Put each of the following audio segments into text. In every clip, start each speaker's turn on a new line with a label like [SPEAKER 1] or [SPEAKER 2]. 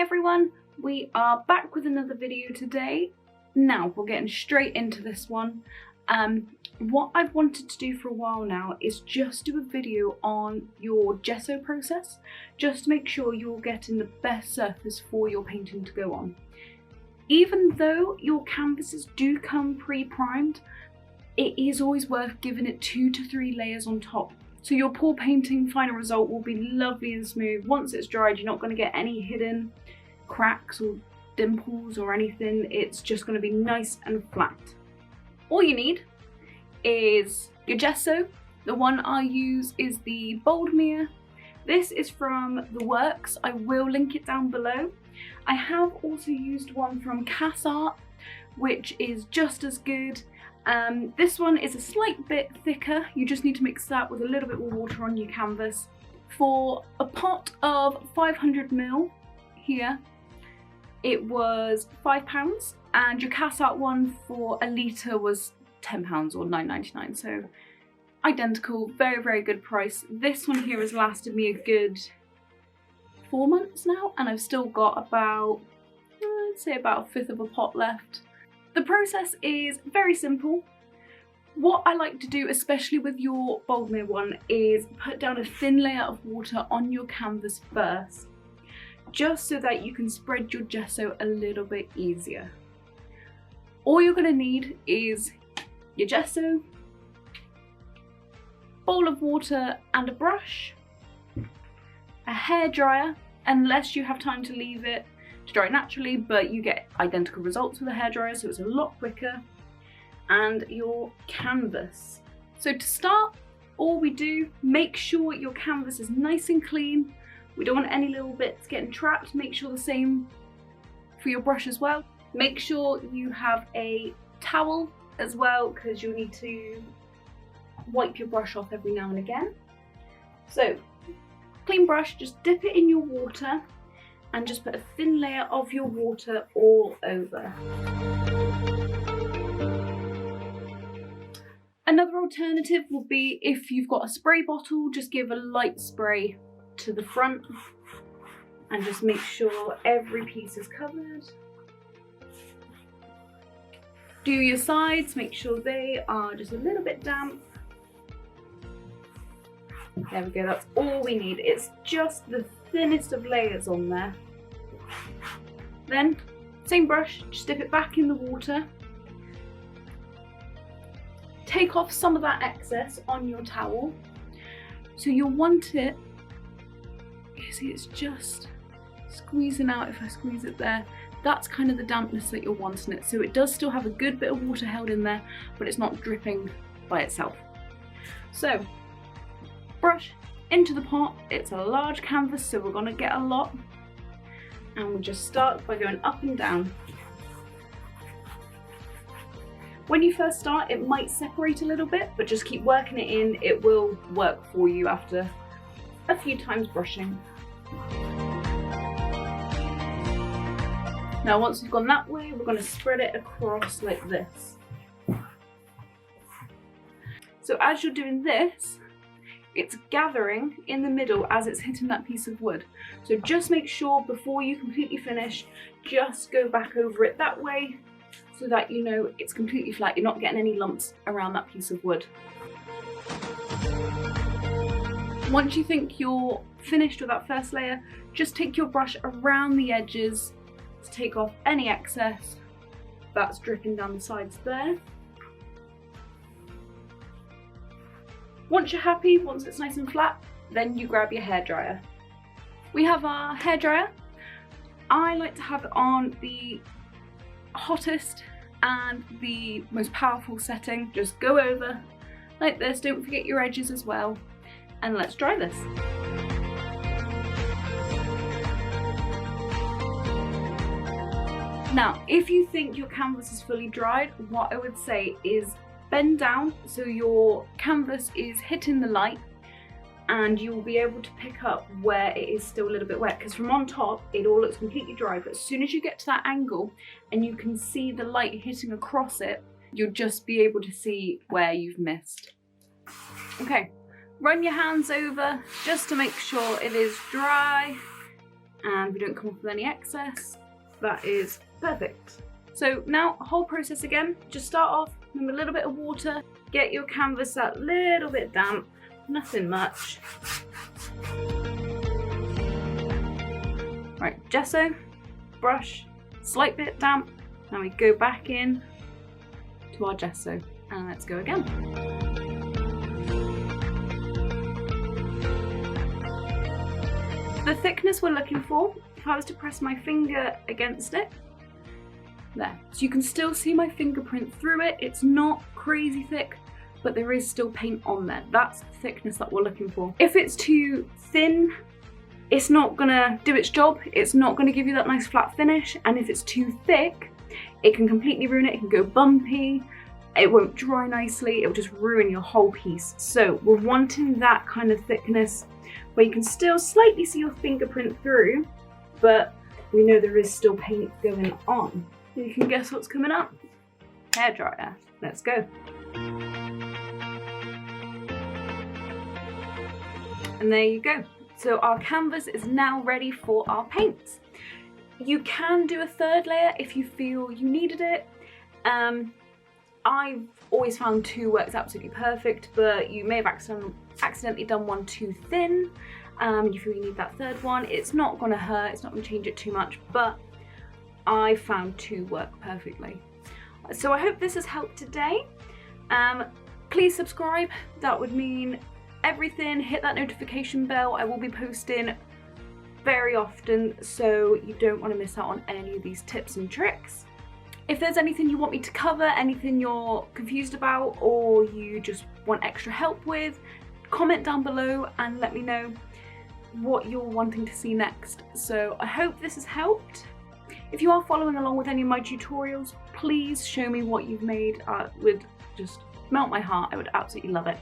[SPEAKER 1] everyone, we are back with another video today. Now we're getting straight into this one. What I've wanted to do for a while now is just do a video on your gesso process, just to make sure you're getting the best surface for your painting to go on. Even though your canvases do come pre-primed, it is always worth giving it 2 to 3 layers on top. So your pour painting final result will be lovely and smooth. Once it's dried, you're not going to get any hidden cracks or dimples or anything. It's just going to be nice and flat. All you need is your gesso. The one I use is the Boldmere. This is from The Works. I will link it down below. I have also used one from Gesso, which is just as good. This one is a slight bit thicker. You just need to mix that with a little bit more water on your canvas. For a pot of 500ml here, it was £5, and your Gesso one for a litre was £10 or £9.99, so identical, very good price. This one here has lasted me a good 4 months now, and I've still got about, I'd say about a fifth of a pot left. The process is very simple. What I like to do, especially with your Boldmere one, is put down a thin layer of water on your canvas first, just so that you can spread your gesso a little bit easier. All you're going to need is your gesso, bowl of water and a brush, a hairdryer, unless you have time to leave it to dry naturally, but you get identical results with a hairdryer, so it's a lot quicker, and your canvas. So to start, all we do, make sure your canvas is nice and clean. We don't want any little bits getting trapped. Make sure the same for your brush as well. Make sure you have a towel as well, because you'll need to wipe your brush off every now and again. So, clean brush, just dip it in your water and just put a thin layer of your water all over. Another alternative will be, if you've got a spray bottle, just give a light spray to the front and just make sure every piece is covered. Do your sides, make sure they are just a little bit damp. There we go, that's all we need. It's just the thinnest of layers on there. Then, same brush, just dip it back in the water. Take off some of that excess on your towel. So you'll want it, you see it's just squeezing out. If I squeeze it there, that's kind of the dampness that you're wanting it. So it does still have a good bit of water held in there, but it's not dripping by itself. So, brush into the pot. It's a large canvas, so we're gonna get a lot. And we'll just start by going up and down. When you first start, it might separate a little bit, but just keep working it in. It will work for you after a few times brushing. Now once we've gone that way, we're going to spread it across like this. So as you're doing this, it's gathering in the middle as it's hitting that piece of wood. So just make sure before you completely finish, just go back over it that way so that you know it's completely flat. You're not getting any lumps around that piece of wood. Once you think you're finished with that first layer, just take your brush around the edges to take off any excess that's dripping down the sides there. Once you're happy, once it's nice and flat, then you grab your hairdryer. We have our hairdryer. I like to have it on the hottest and the most powerful setting. Just go over like this, don't forget your edges as well, and let's dry this. Now, if you think your canvas is fully dried, what I would say is bend down so your canvas is hitting the light, and you'll be able to pick up where it is still a little bit wet, because from on top it all looks completely dry, but as soon as you get to that angle and you can see the light hitting across it, you'll just be able to see where you've missed. Okay, run your hands over just to make sure it is dry. and we don't come off with any excess. That is perfect. So now, whole process again. Just start off with a little bit of water, get your canvas a little bit damp, nothing much. Right, gesso, brush, slight bit damp. Now we go back in to our gesso and let's go again. The thickness we're looking for, if I was to press my finger against it, there. So you can still see my fingerprint through it. It's not crazy thick, but there is still paint on there. That's the thickness that we're looking for. If it's too thin, it's not gonna do its job. It's not gonna give you that nice flat finish. And if it's too thick, it can completely ruin it. It can go bumpy. It won't dry nicely. It will just ruin your whole piece. So we're wanting that kind of thickness where you can still slightly see your fingerprint through, but we know there is still paint going on. You can guess what's coming up. Hairdryer. Let's go. And there you go. So our canvas is now ready for our paints. You can do a third layer if you feel you needed it. I've always found 2 works absolutely perfect, but you may have accidentally done one too thin. You feel you need that third one. It's not gonna hurt, it's not gonna change it too much, but I found 2 work perfectly. So I hope this has helped today. Please subscribe, that would mean everything. Hit that notification bell. I will be posting very often, so you don't want to miss out on any of these tips and tricks. If there's anything you want me to cover, anything you're confused about, or you just want extra help with, comment down below and let me know what you're wanting to see next. So I hope this has helped. If you are following along with any of my tutorials, please show me what you've made. It would just melt my heart. I would absolutely love it.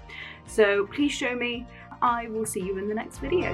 [SPEAKER 1] So please show me. I will see you in the next video.